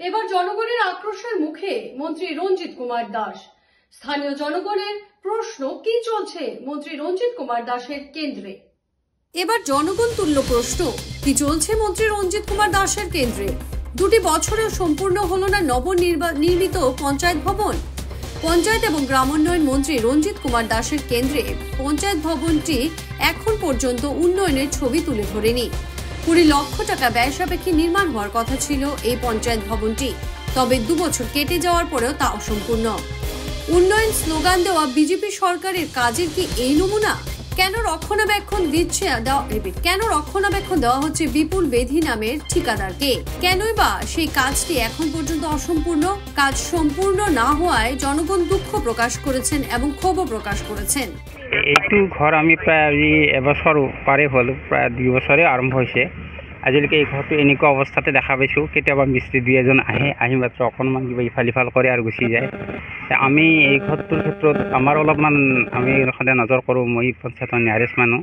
এবার জনগণের আক্রোশের মুখে মন্ত্রী রঞ্জিত কুমার দাস। স্থানীয় জনগণের প্রশ্ন, কি চলছে মন্ত্রী রঞ্জিত কুমার দাসের কেন্দ্রে? এবার জনগণ তুল্য প্রশ্ন, কি চলছে মন্ত্রী রঞ্জিত কুমার দাসের কেন্দ্রে? 2 বছরেও সম্পূর্ণ হলো না নবনির্মিত পঞ্চায়েত ভবন। পঞ্চায়েত এবং গ্রামোন্নয়ন মন্ত্রী রঞ্জিত কুমার দাসের কেন্দ্রে পঞ্চায়েত ভবনটি এখন পর্যন্ত উন্নয়নের ছবি তুলে ধরেনি। 20 লক্ষ টাকা ব্যয় সাপেক্ষে নির্মাণ হওয়ার কথা ছিল এই পঞ্চায়েত ভবনটি, তবে 2 বছর কেটে যাওয়ার পরেও তা অসম্পূর্ণ। উন্নয়ন স্লোগান দেওয়া বিজেপি সরকারের কাজের কি এই নমুনা? কেন রক্ষণাবেক্ষণ দেওয়া হচ্ছে বিপুল বেধি নামের ঠিকাদারকে? কেনই বা সেই কাজটি এখন পর্যন্ত অসম্পূর্ণ? কাজ সম্পূর্ণ না হওয়ায় জনগণ দুঃখ প্রকাশ করেছেন এবং ক্ষোভও প্রকাশ করেছেন। এইটো ঘৰ আমি প্ৰায় এবছৰ পাৰে হ'ল, প্ৰায় 2 বছৰে আৰম্ভ হৈছে। আজিলৈকে এই ঘৰটো এনেকুৱা অৱস্থাতে দেখা পাইছোঁ। কেতিয়াবা মিস্ত্ৰী 2-এজন আহি মাত্ৰ অকণমান কিবা ইফাল সিফাল কৰে আৰু গুচি যায়। আমি এই ঘৰটোৰ ক্ষেত্ৰত আমাৰ অলপমান আমি সদায় নজৰ কৰোঁ। মই পঞ্চায়তৰ নিয়াৰেষ্ট মানুহ,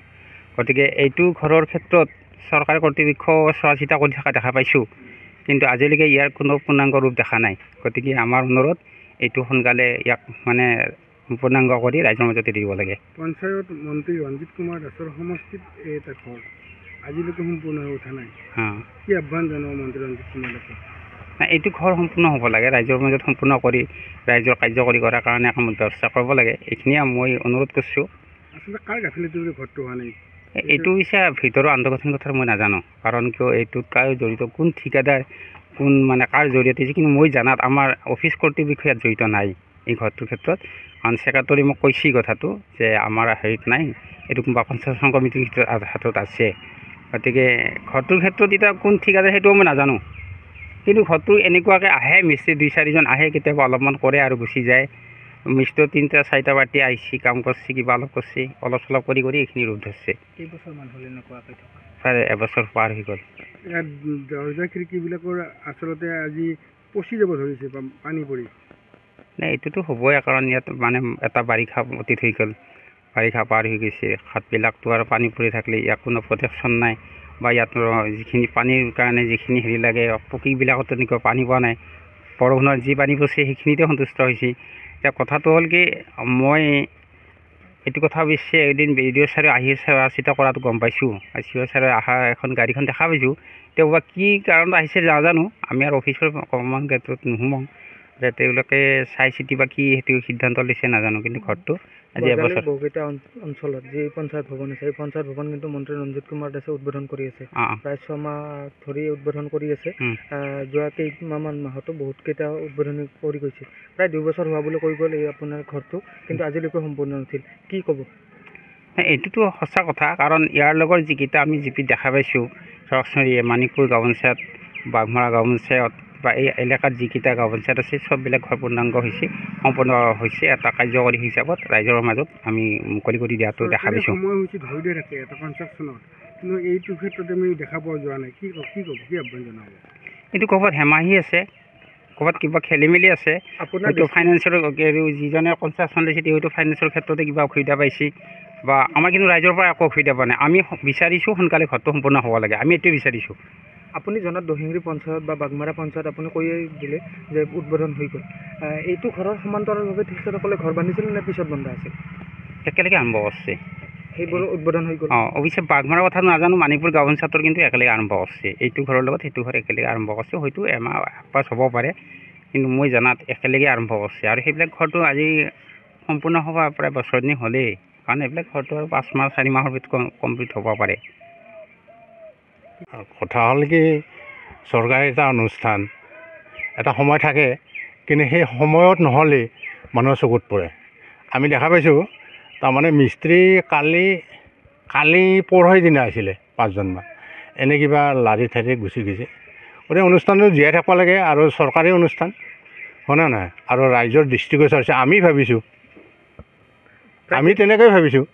গতিকে এইটো ঘৰৰ ক্ষেত্ৰত চৰকাৰী কৰ্তৃপক্ষ চোৱা চিতা কৰি থকা দেখা পাইছোঁ, কিন্তু আজিলৈকে ইয়াৰ কোনো পূৰ্ণাংগ ৰূপ দেখা নাই। গতিকে আমাৰ অনুৰোধ, এইটো সোনকালে ইয়াক পূৰ্ণাংগ কৰি ৰাইজৰ মাজতে দিব লাগে। পঞ্চায়ত মন্ত্ৰী ৰঞ্জিত কুমাৰ দাসৰ সমষ্টিত এটা ঘৰ আজিলৈকে সম্পূৰ্ণ হৈ উঠা নাই। কি আহ্বান জনাব মন্ত্ৰী ৰঞ্জিত কুমাৰ দাসক? এইটো ঘৰ সম্পূৰ্ণ হ'ব লাগে, ৰাইজৰ মাজত সম্পূৰ্ণ কৰি ৰাইজৰ কাৰ্যকৰী কৰাৰ কাৰণে কামত ব্যৱস্থা কৰিব লাগে। এইখিনিয়ে মই অনুৰোধ কৰিছোঁ। আচলতে কাৰ গাফিলতিৰ ঘৰটো হোৱা নাই? এইটো হৈছে ভিতৰৰ আন্তঃগাঁথনিৰ কথা মই নাজানো, কাৰণ কিয় এইটোত কাৰ জড়িত, কোন ঠিকাদাৰ, কোন কাৰ জৰিয়তে, যিখিনি মই জানাত আমাৰ অফিচ কৰ্তৃপক্ষ ইয়াত জড়িত নাই এই ঘৰটোৰ ক্ষেত্ৰত। কাৰণ ছেক্ৰেটাৰী মোক কৈছে কথাটো যে আমাৰ হেৰিত নাই, এইটো কোনোবা পঞ্চায়ত কমিটিৰ হাতত আছে। গতিকে ঘৰটোৰ ক্ষেত্ৰত এতিয়া কোন ঠিকাদাৰ সেইটোও মই নাজানো, কিন্তু ঘৰটো এনেকুৱাকৈ আহে, মিস্ত্ৰী 2-4জন আহে, কেতিয়াবা অলপমান কৰে আৰু গুচি যায়। মিস্ত্ৰী 3-4টা পাৰ্টি আহিছে, কাম কৰিছে, কিবা অলপ কৰিছে, অলপ চলপ কৰি এইখিনি ৰূপ ধৰিছে। কেইবছৰমান হ'ল এনেকুৱাকৈ থকা? প্ৰায় এবছৰ পাৰ হৈ গ'ল। ইয়াত দৰ্জা খিৰিকীবিলাকৰ আচলতে আজি পচি যাব ধৰিছে পানী পৰি। নাই, এইটোতো হ'বই, কাৰণ ইয়াত এটা বাৰিষা অতীত হৈ গ'ল, বাৰিষা পাৰ হৈ গৈছে। হাতবিলাকতো আৰু পানী পৰি থাকিলে ইয়াত কোনো প্ৰটেকশ্যন নাই, বা ইয়াত যিখিনি পানীৰ কাৰণে যিখিনি হেৰি লাগে, পকীবিলাকতো তেনেকুৱা পানী পোৱা নাই। বৰষুণৰ যি পানী পৰিছে সেইখিনিতে সন্তুষ্ট হৈছে। এতিয়া কথাটো হ'ল কি, মই এইটো কথা অৱশ্যে এদিন BDO ছাৰে আহি চোৱা চিতা কৰাটো গম পাইছোঁ। CO ছাৰে এখন গাড়ীখন দেখা পাইছোঁ। তেওঁ বা কি কাৰণত আহিছে নাজানো, আমি আৰু অফিচৰ অকণমান ক্ষেত্ৰত নোসোমাওঁ যে তেওঁলোকে চাই চিতি বা কি সেইটো সিদ্ধান্ত লৈছে নাজানো, কিন্তু ঘৰটো আজি এবছৰ। বহুকেইটা অঞ্চলত যি পঞ্চায়ত ভৱন আছে, এই পঞ্চায়ত ভৱন কিন্তু মন্ত্ৰী ৰঞ্জিত কুমাৰ দাসে উদ্বোধন কৰি আছে। প্ৰায় 6 মাহ ধৰি উদ্বোধন কৰি আছে। যোৱা কেইমাহমান মাহতো বহুতকেইটা উদ্বোধনী কৰি গৈছে। প্ৰায় 2 বছৰ হোৱা বুলি কৈ গ'ল এই আপোনাৰ ঘৰটো, কিন্তু আজিলৈকে সম্পূৰ্ণ নাছিল। কি ক'ব? এইটোতো সঁচা কথা, কাৰণ ইয়াৰ লগত যিকেইটা আমি জিপিত দেখা পাইছোঁ, চৰকচৰী, মানিকপুৰ গাঁও পঞ্চায়ত, বাঘমৰা গাঁও পঞ্চায়ত, বা এই এলেকাত যিকেইটা গাঁও পঞ্চায়ত আছে, চববিলাক ঘৰ পূৰ্ণাংগ হৈছে, সম্পূৰ্ণ হৈছে। এটা কাৰ্যকৰী হিচাপত ৰাইজৰ মাজত আমি মুকলি কৰি দিয়াটো দেখা পাইছোঁ। সময় হৈছে ধৰি থাকে এটা কনষ্ট্ৰাকশ্যনত, কিন্তু এইটো ক্ষেত্ৰত আমি দেখা পোৱা যোৱা নাই। কি ক'ব, কি আহ্বান জনাব? এইটো ক'ৰবাত হেমাহি আছে, ক'ৰবাত কিবা খেলি মেলি আছে। হয়তো ফাইনেন্সৰ যিজনে কনষ্ট্ৰাকশ্যন লৈছে হয়তো ফাইনেন্সৰ ক্ষেত্ৰতে কিবা অসুবিধা পাইছে, বা আমাৰ কিন্তু ৰাইজৰ পৰা একো অসুবিধা পোৱা নাই। আমি বিচাৰিছোঁ সোনকালে ঘৰটো সম্পূৰ্ণ হ'ব লাগে, আমি এইটোৱে বিচাৰিছোঁ। আপুনি জনাত দহিংগুৰি পঞ্চায়ত বা বাঘমাৰা পঞ্চায়ত আপুনি কৈয়ে দিলে যে উদ্বোধন হৈ গ'ল। এইটো ঘৰৰ সমান্তৰালভাৱে তেখেতসকলে ঘৰ বান্ধিছিল নে পিছত বন্ধা আছিল? একেলগে আৰম্ভ কৰিছে, সেইবোৰো উদ্বোধন হৈ গ'ল। অৱশ্যে বাঘমাৰাৰ কথা নাজানো, মানিকপুৰ গাঁও পঞ্চায়তৰ কিন্তু একেলগে আৰম্ভ কৰিছে। এইটো ঘৰৰ লগত সেইটো ঘৰ একেলগে আৰম্ভ কৰিছে, হয়তো এমাহ পাছ হ'ব পাৰে, কিন্তু মই জনাত একেলগে আৰম্ভ কৰিছে। আৰু সেইবিলাক ঘৰটো আজি সম্পূৰ্ণ হ'ব প্ৰায় বছৰ দিন হ'লেই, কাৰণ এইবিলাক ঘৰটো আৰু 5 মাহ 4 মাহৰ ভিতৰত কমপ্লিট হ'ব পাৰে। কথা হ'ল কি, চৰকাৰী এটা অনুষ্ঠান এটা সময় থাকে, কিন্তু সেই সময়ত নহ'লে মানুহৰ চকুত পৰে। আমি দেখা পাইছোঁ, তাৰমানে মিস্ত্ৰী কালি পৰহি দিনা আছিলে 5জনমান, এনে কিবা লাৰি ঠাৰি গুচি গৈছে। গতিকে অনুষ্ঠানটো জীয়াই থাকিব লাগে, আৰু চৰকাৰী অনুষ্ঠান হয়নে নহয়, আৰু ৰাইজৰ দৃষ্টিগোচৰ হৈছে। আমি ভাবিছোঁ, আমি তেনেকৈ ভাবিছোঁ,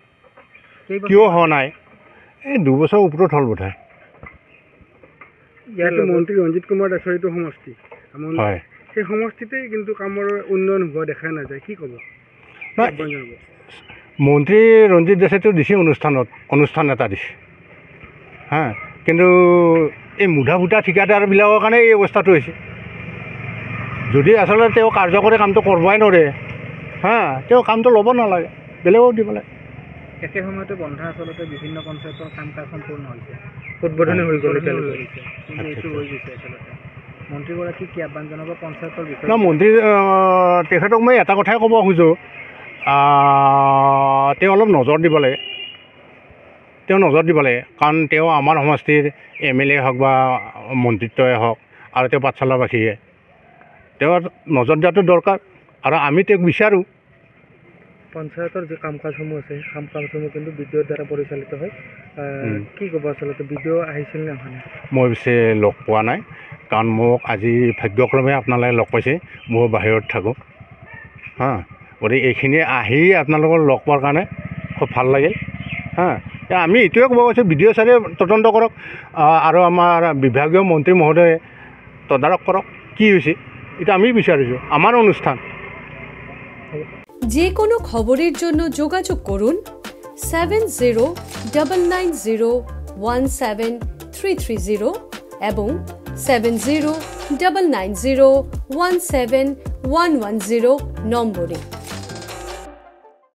কিয় হোৱা নাই, এই 2 বছৰ ওপৰত হ'ল বোধহয়। ইয়াতো মন্ত্ৰী ৰঞ্জিত কুমাৰ দাসৰ এইটো সমষ্টি হয়, সেই সমষ্টিতে কিন্তু কামৰ উন্নয়ন হোৱা দেখা নাযায়। কি ক'ব? মন্ত্ৰী ৰঞ্জিত দাসেতো দিছে অনুষ্ঠান এটা দিছে, কিন্তু এই মুধা ফুটা ঠিকাদাৰবিলাকৰ কাৰণে এই অৱস্থাটো হৈছে। যদি আচলতে তেওঁ কাৰ্যকৰী কামটো কৰিবই নোৱাৰে হা তেওঁ কামটো ল'ব নালাগে বেলেগক দিব লাগে একে সময়তে বন্ধা আচলতে বিভিন্ন পঞ্চায়তৰ কাম কাজ সম্পূৰ্ণ হৈছে উদ্বোধনী হৈ গ'ল কিন্তু এইটো হৈ গৈছে আচলতে মন্ত্ৰীগৰাকী কি আহ্বান জনাব পঞ্চায়তৰ বিষয়ে না মন্ত্ৰী তেখেতক মই এটা কথাই ক'ব খোজোঁ তেওঁ অলপ নজৰ দিব লাগে কাৰণ তেওঁ আমাৰ সমষ্টিৰ MLA হওক বা মন্ত্ৰিত্বই হওক আৰু তেওঁ পাঠশালাবাসীয়ে তেওঁ নজৰ দিয়াটো দৰকাৰ আৰু আমি তেওঁক বিচাৰোঁ পঞ্চায়তৰ যে কাম কাজসমূহ আছে কাম কাজসমূহ কিন্তু BDOৰ দ্বাৰা পৰিচালিত হয় কি ক'ব আচলতে BDO আহিছিল নে অহা নাই মই পিছে লগ পোৱা নাই কাৰণ মোক আজি ভাগ্যক্ৰমে আপোনালোকে লগ পাইছে মই বাহিৰত থাকোঁ হা গতিকে এইখিনি আহি আপোনালোকৰ লগ পোৱাৰ কাৰণে খুব ভাল লাগিল হা আমি এইটোৱে ক'ব কৈছোঁ BDO ছাৰে তদন্ত কৰক আৰু আমাৰ বিভাগীয় মন্ত্ৰী মহোদয়ে তদাৰক কৰক কি হৈছে এটা আমি বিচাৰিছোঁ আমাৰ অনুষ্ঠান যে কোনো খবৰেৰ জন্য যোগাযোগ কৰুন 7099017330 এবং 7099017110 নম্বৰে।